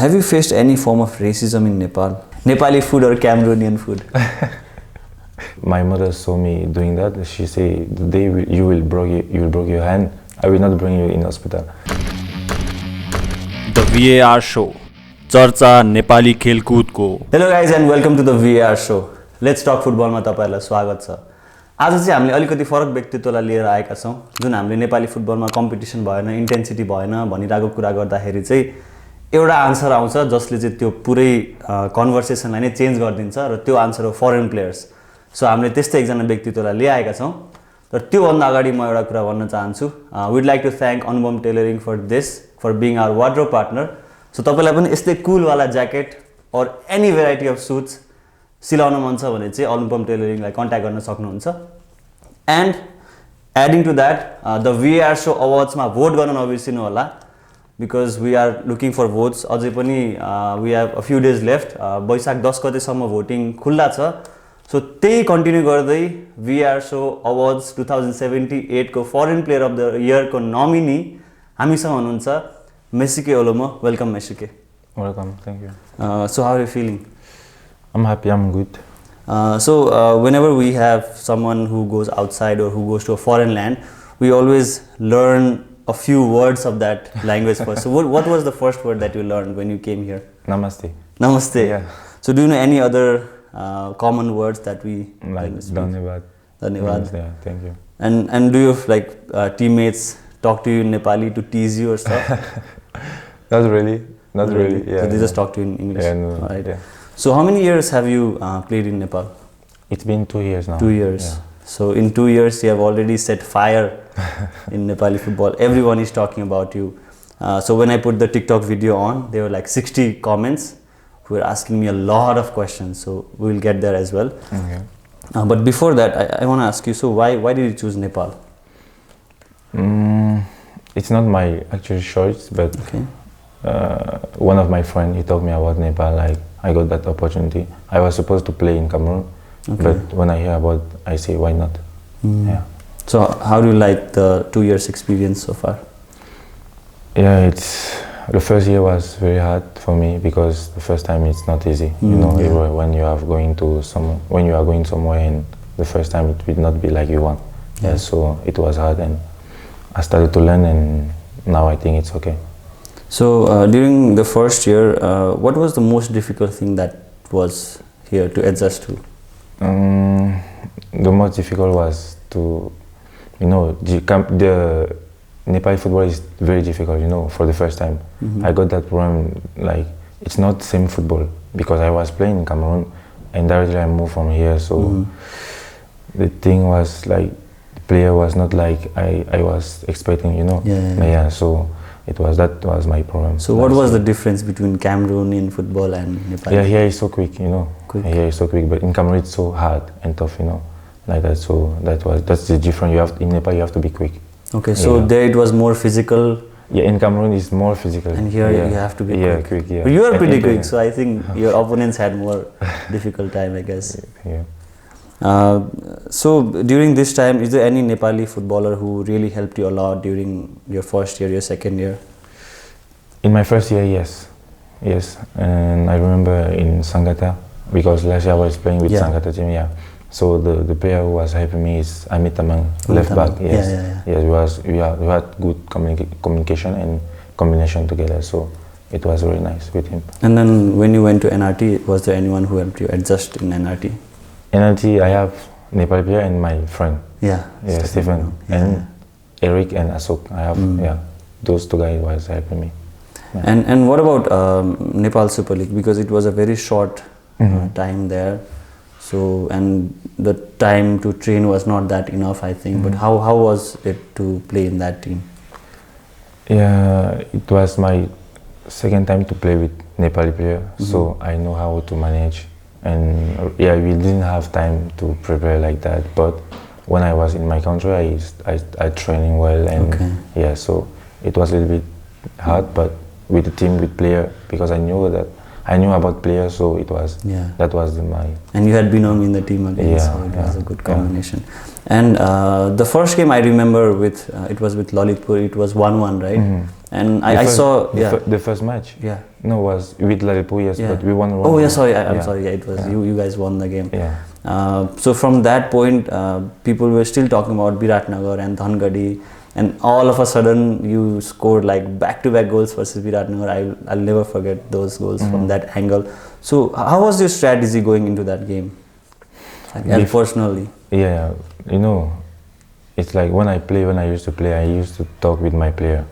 Have you faced any form of racism in Nepal? Nepali food or Cameroonian food? My mother saw me doing that. She said, "The day you will break your hand, I will not bring you in hospital." The VAR show. चर्चा नेपाली खेलकुदको. Hello guys and welcome to the VAR show. Let's talk football मा तपाईहरुलाई स्वागत छ. आज चाहिँ हामीले अलिकति फरक व्यक्तित्वलाई लिएर आएका छौं जुन हामीले नेपाली फुटबलमा कम्पिटिसन भएन, इन्टेन्सिटी भएन भनिराको कुरा गर्दाखेरि चाहिँ एउटा आन्सर आउँछ जसले चाहिँ त्यो पुरै कन्भर्सेसनलाई नै चेन्ज गरिदिन्छ र त्यो आन्सर हो फरेन प्लेयर्स. सो हामीले त्यस्तै एकजना व्यक्तित्वलाई ल्याएका छौं. तर त्यो भन्दा अगाडि म एउटा कुरा भन्न चाहन्छु. We'd like to thank Anupam Tailoring for being our wardrobe partner. सो तपाईलाई पनि यस्तै कुल वाला jacket or any variety of suits सिलाउन मन छ भने चाहिँ Anupam Tailoring लाई कन्ट्याक्ट गर्न सक्नुहुन्छ. And adding to that, the VAR show awards मा भोट गर्न नबिर्सिनु होला because we are looking for votes. अझै पनि we have a few days left. वैशाख 10 गतेसम्म भोटिङ खुल्ला छ. सो त्यही कन्टिन्यू गर्दै VAR शो अवार्ड्स 2078 को foreign player of the year को नोमिनी हामीसँग हुनुहुन्छ Messouke Oloumou. Welcome Messouke. Welcome, thank you. So how are you feeling? I'm happy, I'm good. So whenever we have someone who goes outside or who goes to a foreign land, we always learn a few words of that language first. So what was the first word that you learned when you came here? Namaste. Namaste. Yeah. So do you know any other common words that we Like Dhanyavad. Dhanyavad. Yeah, thank you. And do you have teammates talk to you in Nepali to tease you or stuff? Not really. Yeah. So they just talk to you in English. Yeah, no, right. yeah. So how many years have you played in Nepal? It's been 2 years now. 2 years. Yeah. So in 2 years you have already set fire in Nepali football. Everyone is talking about you. So when I put the TikTok video on, there were like 60 comments who were asking me a lot of questions. So we will get there as well. Okay. But before that, I want to ask you, so why did you choose Nepal? It's not my actual choice, but Okay. One of my friends, he told me about Nepal, like I got that opportunity. I was supposed to play in Cameroon, Okay. but when I hear about, I say, why not? Yeah. So how do you like the 2 years experience so far? Yeah, the first year was very hard for me because the first time it's not easy. You know, yeah. when you are going somewhere and the first time it will not be like you want. Yeah, so it was hard and I started to learn and now I think it's okay. So during the first year, what was the most difficult thing that was here to adjust to? The most difficult was to, the Nepali football is very difficult, for the first time. I got that problem, like, it's not same football because I was playing in Cameroon and directly I moved from here, so the thing was like, the player was not like I was expecting, Yeah, so that was my problem. So what was the difference between Cameroonian football and Nepali? Yeah, here is so quick, Quick. Here is so quick, but in Cameroon it's so hard and tough, like that, so that's the difference. In Nepal you have to be quick. Okay, so there it was more physical. Yeah, in Cameroon it's more physical. And here you have to be quick. Yeah, quick, yeah. But you are pretty quick, so I think your opponents had more difficult time, I guess. Yeah. So during this time, is there any Nepali footballer who really helped you a lot during your first year, your second year? In my first year, yes. And I remember in Sangata, because last year I was playing with Sangata team, So the player who was helping me is Anupam left back. Yes. Yes, we had good communication and combination together. So it was very nice with him. And then when you went to NRT, was there anyone who helped you adjust in NRT? NRT, I have Nepali player and my friend. Yeah, Stephen and Eric and Asok. I have those two guys was helping me. Yeah. And what about Nepal Super League, because it was a very short time there. So and the time to train was not that enough, I think. But how was it to play in that team? Yeah, it was my second time to play with Nepali player, so I know how to manage. And we didn't have time to prepare like that. But when I was in my country, I training well, and so it was a little bit hard. But with the team, with player, because I knew about players, so it was that was my. And you had been on in the team again, so it was a good combination. And the first game I remember it was with Lalitpur. It was 1-1, right? And I saw the first match. Yeah. No, was with Lalipo, yes, but we won. Oh yeah, sorry, I'm sorry. Yeah, it was you guys won the game. Yeah. So from that point, people were still talking about Viratnagar and Dhangadi, and all of a sudden you scored like back-to-back goals versus Viratnagar. I'll never forget those goals from that angle. So how was your strategy going into that game? Like, personally. Yeah, you know, it's like when I used to play, I used to talk with my player.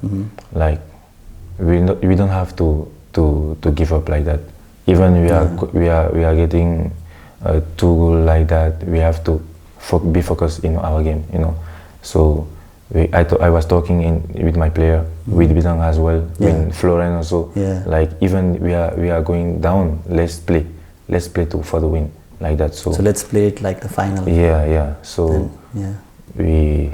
Like we don't have to give up like that. Even we are getting 2 goals like that, we have to be focused in our game, you know. So I was talking with my player, with Bidang as well, with Florian also. Like even we are going down, let's play for the win, like that. So let's play it like the final. Yeah. So we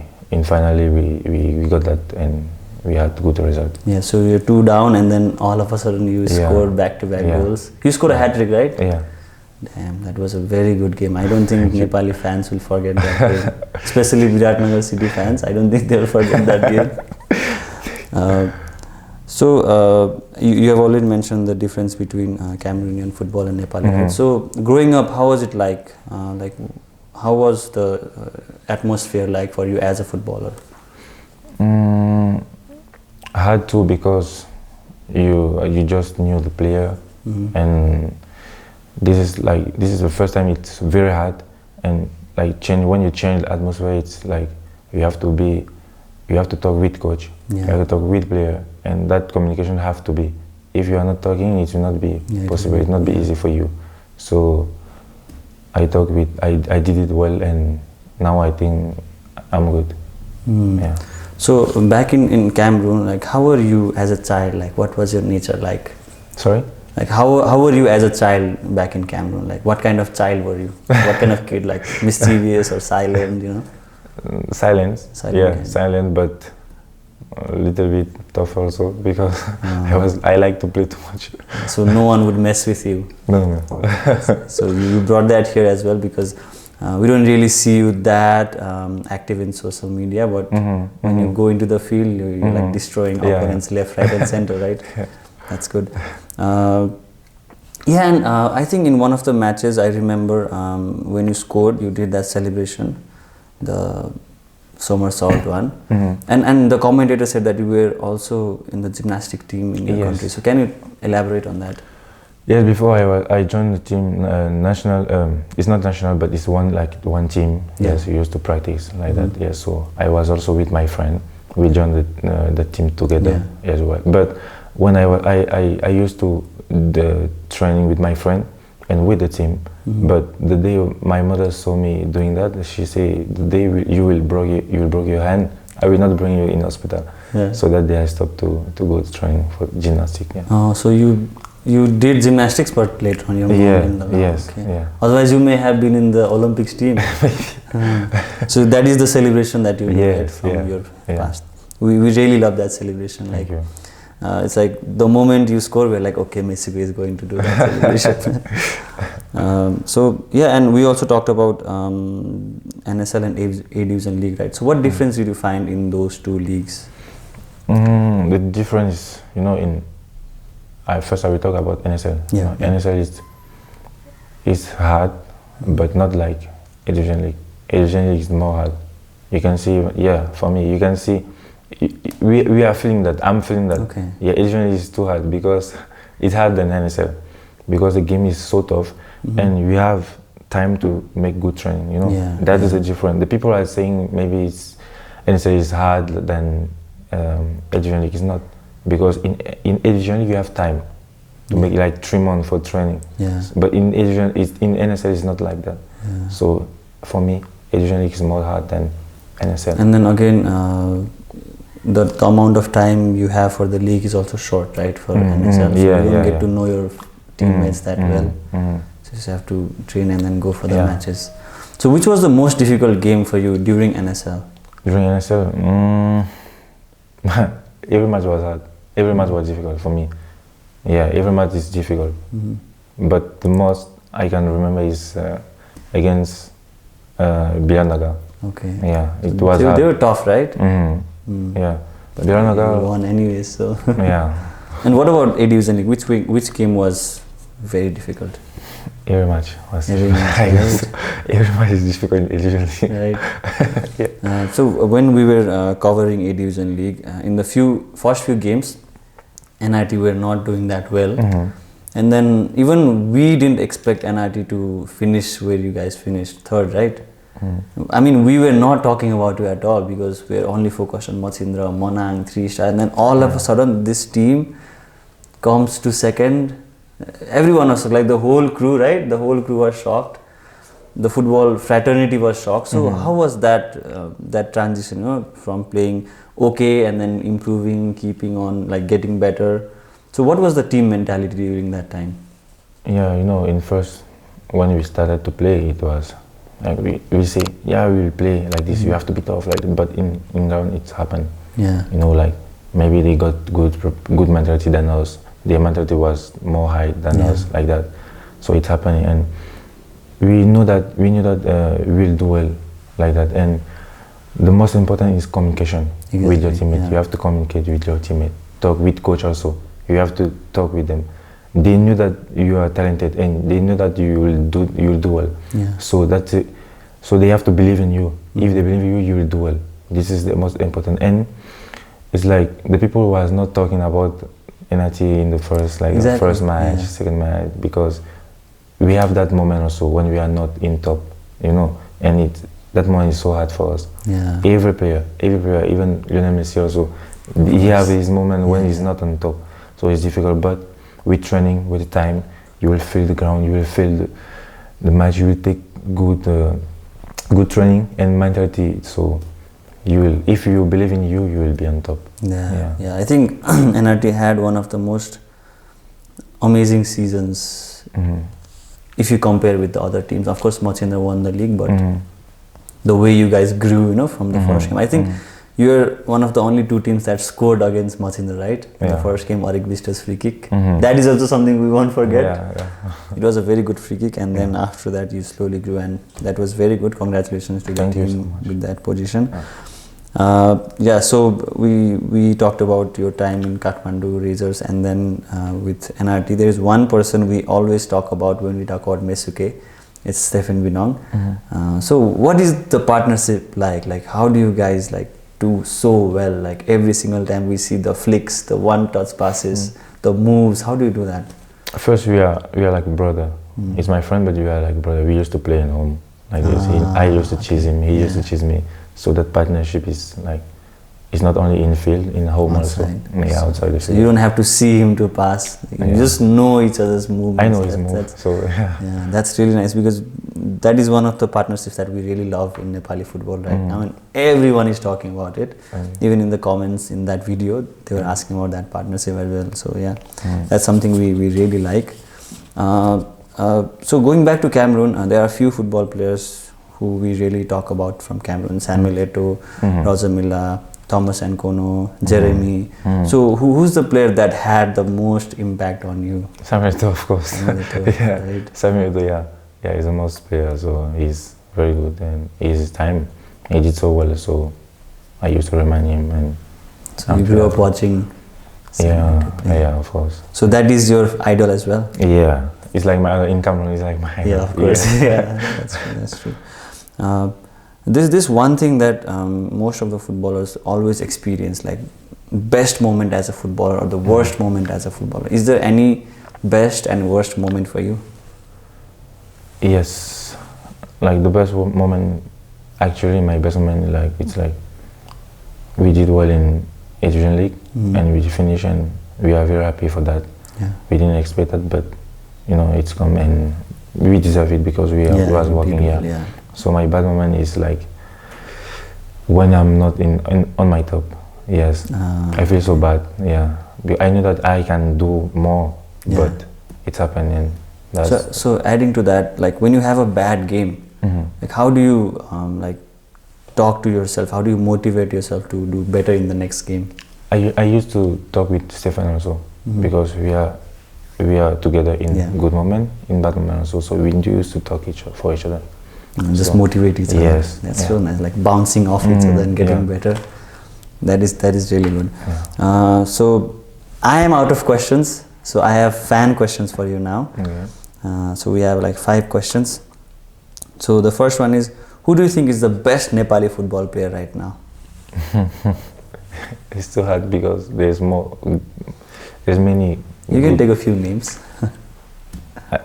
got that and we had good result. Yeah. So you're 2 down and then all of a sudden you scored back-to-back goals. You scored a hat-trick, right? Yeah. Damn, that was a very good game. I don't think Nepali fans will forget that game. Especially Viratnagar City fans. I don't think they will forget that game. You have already mentioned the difference between Cameroonian football and Nepali football. So growing up, how was it like? How was the atmosphere like for you as a footballer? Hard to, because you just knew the player and this is the first time. It's very hard, and like when you change the atmosphere, it's like you have to talk with coach, you have to talk with player, and that communication have to be. If you are not talking, it will not be possible. It will not be easy for you. So I did it well, and now I think I'm good. Yeah. So back in Cameroon, like how were you as a child? Like what was your nature like? Sorry? Like how were you as a child back in Cameroon? Like what kind of child were you? What kind of kid? Like mischievous or silent, you know? Silent, but a little bit tough also, because I like to play too much. So no one would mess with you? No. So you brought that here as well, because we don't really see you that active in social media, but when you go into the field, you're like destroying opponents left, right and center, right? That's good. And I think in one of the matches, I remember when you scored, you did that celebration, the somersault one, and the commentator said that you were also in the gymnastic team in your country. So can you elaborate on that? Yes, before I joined the team, national. It's not national, but it's one team. Yes, we used to practice like that. Yes, so I was also with my friend. We joined the team together as well. But when I used to the training with my friend and with the team, but the day my mother saw me doing that, she said, the day you will break your hand, I will not bring you in hospital. So that day I stopped to go to training for gymnastics. Oh, so you did gymnastics, but later on you moved in the Otherwise you may have been in the Olympics team. So that is the celebration that you had from your past. We really love that celebration. Thank you. It's like the moment you score, we're like, okay, Messouke is going to do that celebration. And we also talked about NSL and A Division League, right? So what difference did you find in those two leagues? The difference, first I will talk about NSL. NSL is hard, but not like A Division League. A Division League is more hard. You can see, for me, you can see, we are feeling that. I'm feeling that. Okay. A Division League is too hard because it's harder than NSL, because the game is so tough, and we have time to make good training. That is the difference. The people are saying maybe NSL is hard than A Division League. It's not, because in A Division League you have time to make like 3 months for training. But in NSL it's not like that. So for me, A Division League is more hard than NSL. And then again, the amount of time you have for the league is also short, right? For NSL, so you don't get to know your teammates that well. So you just have to train and then go for the matches. So which was the most difficult game for you during NSL? During NSL, every match was hard. Every match was difficult for me. Every match is difficult. But the most I can remember is against Bilandaga. Okay. It was hard. They were tough, right? But Viranagar we won anyway, so. Yeah. And what about A Division League? Which game was very difficult? Every match was Every match, every match is difficult usually. Right. Yeah. So when we were covering A Division League, in the first few games, NIT were not doing that well. And then even we didn't expect NIT to finish where you guys finished, third, right? I mean, we were not talking about you at all because we were only focused on Machindra, Monang, 3-star, and then all of a sudden this team comes to second. Everyone was like the whole crew, right? The whole crew was shocked. The football fraternity was shocked. So how was that transition, from playing okay and then improving, keeping on, like getting better? So what was the team mentality during that time? Yeah, in first when we started to play, it was like we say, yeah, we will play like this. You have to be tough like that. But in ground, it's happened. Yeah. Like maybe they got good mentality than us. Their mentality was more high than us, like that. So it's happening, and we knew that we'll do well, like that. And the most important is communication with your teammate. Yeah. You have to communicate with your teammate. Talk with coach also. You have to talk with them. They knew that you are talented, and they knew that you will do well. Yeah. So that's it. So they have to believe in you. If they believe in you, you will do well. This is the most important. And it's like the people who was not talking about NIT in the first first match, second match, because we have that moment also when we are not in top, and that moment is so hard for us. Yeah. Every player, even Lionel Messi also, he have his moment when he's not on top, so it's difficult. But with training, with time, you will feel the ground, you will feel the match, you will take good training and mentality. So you will, if you believe in you will be on top. Yeah. I think NRT had one of the most amazing seasons if you compare with the other teams. Of course, Machindra won the league, but the way you guys grew, from the first game. I think you're one of the only two teams that scored against Machindra, right? In the first game, Arik Vista's free kick. That is also something we won't forget. It was a very good free kick, and then after that you slowly grew, and that was very good. Congratulations to the team with that position. So we talked about your time in Kathmandu, RayZRs, and then with NRT. There is one person we always talk about when we talk about Messouke. It's Stephen Binong. So what is the partnership like? Like how do you guys do so well? Like every single time we see the flicks, the one-touch passes, the moves. How do you do that? First, we are like brother. He's my friend, but we are like brother. We used to play at home like this. I used to chase him. He used to chase me. So that partnership is like, it's not only in field, in home outside. Also. Yeah, outside the field. So you don't have to see him to pass. You just know each other's movements. I know his move. Yeah, that's really nice because that is one of the partnerships that we really love in Nepali football right now. And everyone is talking about it. Even in the comments in that video, they were asking about that partnership as well. So yeah, that's something we really like. So going back to Cameroon, there are a few football players who we really talk about from Cameroon: Samuel Eto'o, Roger Milla, Thomas Nkono, Jeremy. So who's the player that had the most impact on you? Samuel Eto'o, of course. Samuel Eto'o, yeah, he's the most player, so he's very good, and his time, he did so well, so I used to remind him. And so you grew up watching Samuel Eto'o play. Yeah, of course. So that is your idol as well? Yeah, it's like my in Cameroon, it's like my idol. Yeah, of course. That's true. This one thing that most of the footballers always experience, like best moment as a footballer or the worst moment as a footballer. Is there any best and worst moment for you? Yes, like the best moment, actually my best moment, like it's like we did well in Asian League and we finished, and we are very happy for that. We didn't expect that, but it's come and we deserve it because we was working here. So my bad moment is like when I'm not on my top. Yes, I feel so bad. Yeah, I know that I can do more, but it's happening. So adding to that, like when you have a bad game, like how do you talk to yourself? How do you motivate yourself to do better in the next game? I used to talk with Stefan also because we are together in good moment, in bad moment also. So we used to talk for each other. Just motivate each other. Yes, that's so nice. Like bouncing off each other and getting better. That is really good. So I am out of questions, so I have fan questions for you now. So we have like 5 questions. So the first one is, who do you think is the best Nepali football player right now? It's too hard because there's many. You can take a few names.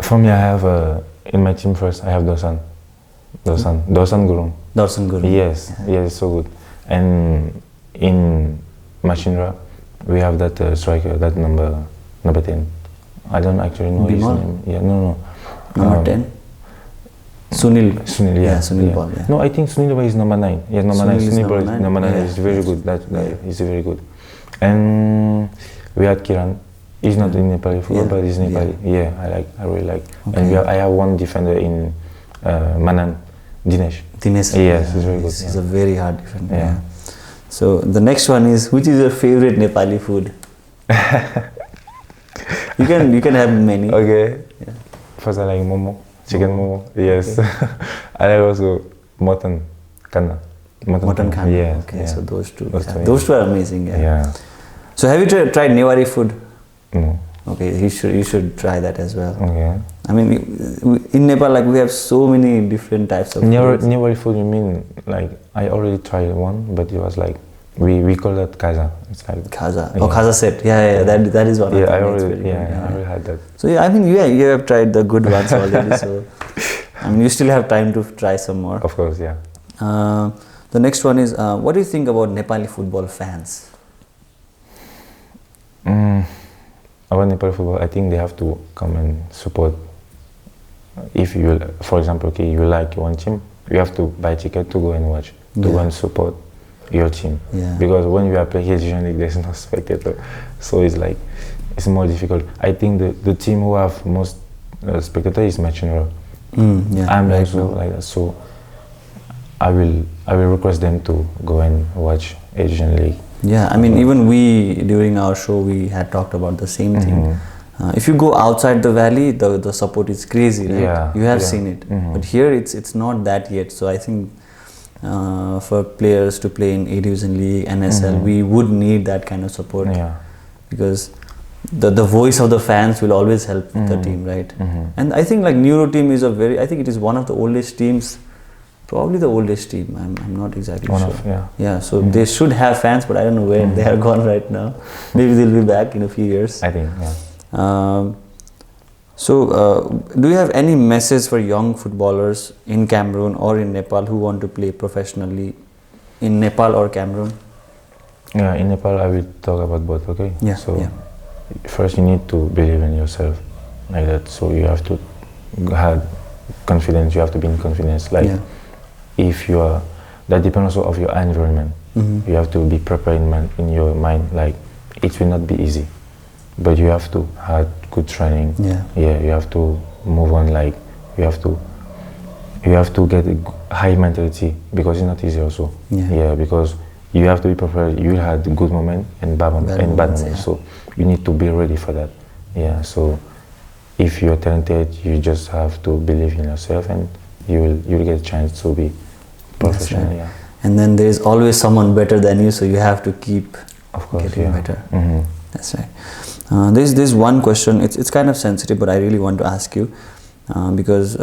For me, I have in my team first. I have Dosan Gurung. Darsan Gurung. Yes, it's so good. And in Machinra, we have that striker, that number 10. I don't actually know Bimal? his name. Yeah, no. Number 10. Sunil. Yeah. Sunil Ball. Yeah. No, I think Sunil Ball is number 9. Yes, number 9. Sunil Ball is number 9. He's very good. He's very good. And we had Kiran. He's not in Nepali football, but he's Nepali. Yeah, I really like. Okay. And I have one defender in Manan, Dinesh. Yes, he's very good. He's a very hard defender. Yeah. So the next one is, which is your favorite Nepali food? You can have many. Okay. Yeah. First I like momo, chicken momo. Yes. Okay. I like also mutton kana. Mutton kana. Yes. Okay, yeah. so those two. Those two are amazing. Yeah. So have you tried Newari food? No. Okay, you should try that as well. Okay. I mean, in Nepal, like we have so many different types of Newari food. You mean like I already tried one, but it was like we call that kaza. It's like kaza. Oh, kaza set. Yeah. That is one. Yeah, of the I already had that. So I mean, you have tried the good ones already. So I mean, you still have time to try some more. Of course, yeah. The next one is, what do you think about Nepali football fans? About Nepali football, I think they have to come and support. If you, for example, okay, you like one team, you have to buy a ticket to go and watch, to go and support your team. Yeah. Because when you are playing usually there's no spectator, so it's like it's more difficult. I think the team who have most spectator is Machinra. I'm right also like that, so I will request them to go and watch Asian League. Yeah, I mean, even we during our show we had talked about the same thing. If you go outside the valley, the support is crazy, right? Yeah, you have seen it, but here it's not that yet. So I think for players to play in A Division League, NSL, we would need that kind of support. Yeah. Because the voice of the fans will always help the team, right? And I think like Neuro team is I think it is one of the oldest teams, probably the oldest team. I'm not exactly sure. Yeah. So they should have fans, but I don't know where they are gone right now. Maybe they'll be back in a few years. I think. Yeah. Do you have any message for young footballers in Cameroon or in Nepal who want to play professionally in Nepal or Cameroon? Yeah, in Nepal I will talk about both, okay? Yeah. So first you need to believe in yourself, like that. So you have to have confidence, you have to be in confidence. Like if you are, that depends also of your environment. You have to be prepared in your mind, like it will not be easy. But you have to have good training. Yeah, you have to move on. Like you have to get a high mentality because it's not easy also. Yeah, because you have to be prepared. You will have the good moment and bad moment. So you need to be ready for that. Yeah. So if you are talented, you just have to believe in yourself, and you will get a chance to be professional. Right. Yeah. And then there is always someone better than you, so you have to keep getting better. That's right. There's one question. It's kind of sensitive, but I really want to ask you because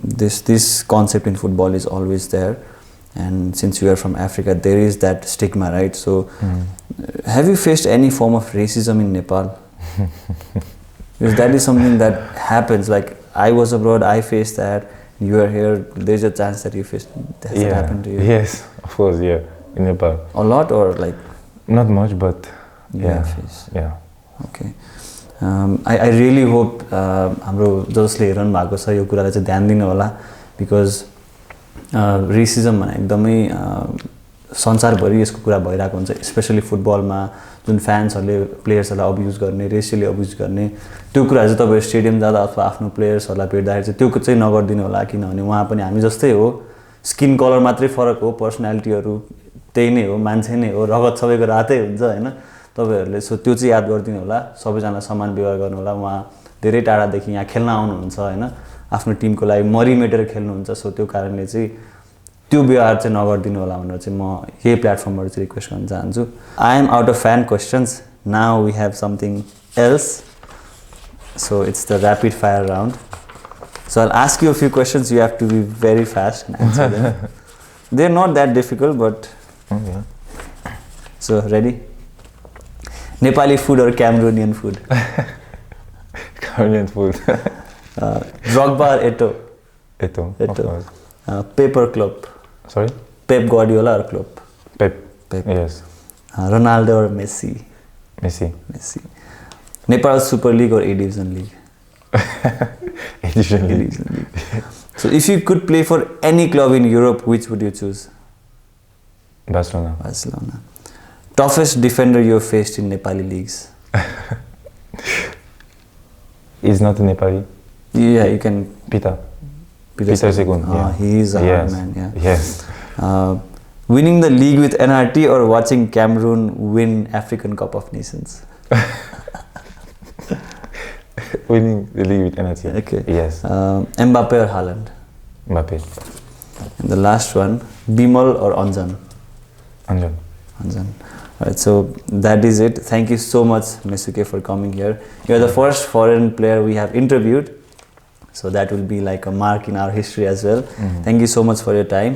this concept in football is always there, and since you are from Africa, there is that stigma, right? So, have you faced any form of racism in Nepal? Because that is something that happens. Like I was abroad, I faced that. You are here. There's a chance that you faced. Has it happened to you? Yes, of course. Yeah, in Nepal. A lot or like? Not much, but yeah. Okay. I really hope हाम्रो जसले हेर्नु भएको छ यो कुरालाई चाहिँ ध्यान दिनु होला because racism भने एकदमै संसारभरि यसको कुरा भइरहेको हुन्छ स्पेशली फुटबलमा जुन फ्यान्सहरूले प्लेयर्सहरूलाई अब्युज गर्ने रेसियली अब्युज गर्ने त्यो कुराहरू चाहिँ तपाईहरु स्टेडियम जाँदा अथवा आफ्नो प्लेयर्सहरूलाई भेट्दाखेरि चाहिँ त्यो चाहिँ नगर्दिनु होला किनभने उहाँ पनि हामी जस्तै हो स्किन कलर मात्रै फरक हो पर्सनालिटीहरु त्यही नै हो मान्छे नै हो रगत सबैको रातै हुन्छ हैन तपाईहरुले सो त्यो चाहिँ याद गर्दिनु होला सबैजना समान व्यवहार गर्नु होला उहाँ धेरै टाढादेखि यहाँ खेल्न आउनुहुन्छ हैन आफ्नो टिमको लागि मरिमेटेर खेल्नुहुन्छ सो त्यो कारणले चाहिँ त्यो व्यवहार चाहिँ नगरिदिनु होला भनेर चाहिँ म यही प्लेटफर्मबाट चाहिँ रिक्वेस्ट गर्न चाहन्छु. I am out of fan questions. Now we have something else. So it's the rapid fire round. So I'll ask you a few questions. You have to be very fast and answer them. They're not that difficult, but Okay. so ready? Nepali food or Cameroonian food? Korean food. Drogba or Eto'o? Eto'o, of Eto'o. course. Pep or Klopp? Sorry? Pep Guardiola or Klopp? Pep. Pep. Yes. Ronaldo or Messi? Messi. Messi. Nepal Super League or A Division League? Edition A League. Division League. So if you could play for any club in Europe, which would you choose? Barcelona. Barcelona. Toughest defender you have faced in Nepali leagues? He's not a Nepali. Yeah, you can. Peter. Peter Segun. Yeah. He is a hard Yes. man. Yeah. Yes. Winning the league with NRT or watching Cameroon win African Cup of Nations? Winning the league with NRT. Okay. Yes. Mbappe or Haaland? Mbappe. And the last one, Bimal or Anjan? Anjan. Anjan. Alright, so that is it. Thank you so much, Messouke, for coming here. You are the first foreign player we have interviewed, so that will be like a mark in our history as well. Thank you so much for your time.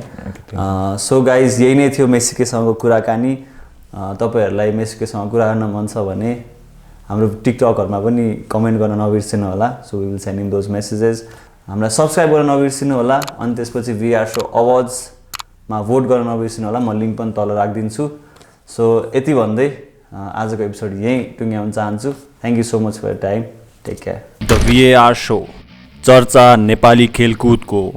So guys, यही नै थियो मेसुकेसँगको कुराकानी. तपाईहरुलाई मेसुकेसँग कुरा गर्न मन छ भने हाम्रो टिकटकहरुमा पनि कमेन्ट गर्न नबिर्सिनु होला. So we will send in those messages. हामीलाई सब्स्क्राइब गर्न नबिर्सिनु होला. अनि त्यसपछि VR शो अवार्ड्स मा भोट गर्न नबिर्सिनु होला. म लिंक पनि तल राखिदिन्छु. सो यति भन्दै आजको एपिसोड यही टुङ्ग्याउन चाहन्छु. Thank you so much for your time. Take care. The VAR show, चर्चा नेपाली खेलकुदको.